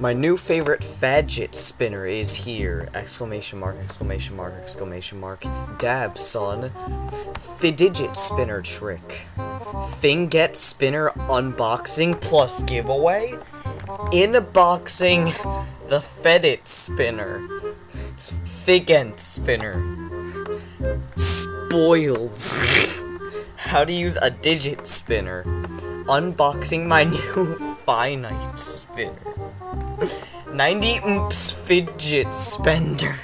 My new favorite fidget spinner is here! Exclamation mark, exclamation mark, exclamation mark. Dab, son. Fidget spinner trick. Fidget spinner unboxing plus giveaway. Inboxing the fidget spinner. Fidget spinner. Spoiled. How to use a digit spinner. Unboxing my new finite spinner. 90 oops fidget spinner.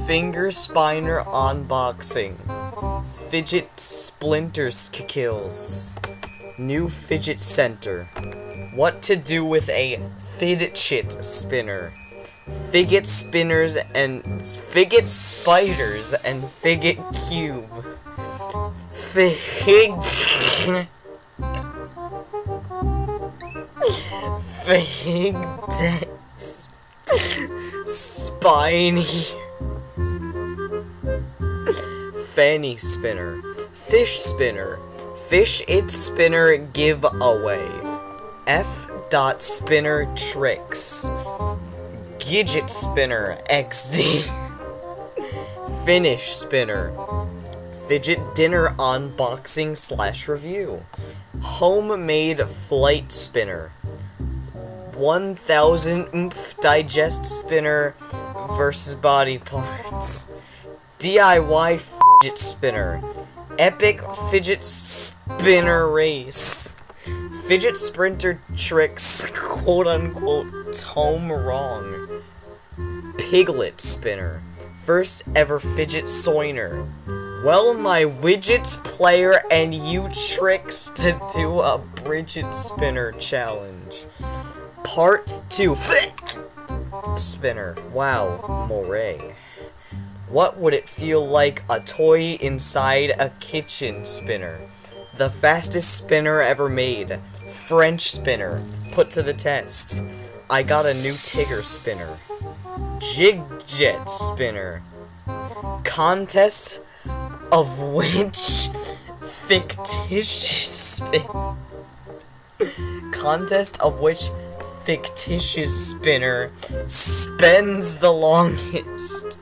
Finger spinner unboxing. Fidget splinters kills. New fidget center. What to do with a fidget spinner. Fidget spinners and fidget spiders and fidget cube. Fidget spiny fanny spinner. Fish spinner. Fish it spinner giveaway. F. Spinner tricks. Gidget spinner XD. Finish spinner. Fidget dinner unboxing / review. Homemade flight spinner. 1000 oomph digest spinner versus body parts. DIY fidget spinner. Epic fidget spinner race. Fidget sprinter tricks quote unquote home wrong. Piglet spinner. First ever fidget soiner. Well, my widgets player and you tricks to do a Bridget spinner challenge. Part 2. Spinner. Wow, moray. What would it feel like a toy inside a kitchen spinner? The fastest spinner ever made. French spinner. Put to the test. I got a new Tigger spinner. Jigjet spinner. Contest of which fictitious fictitious spinner spends the longest.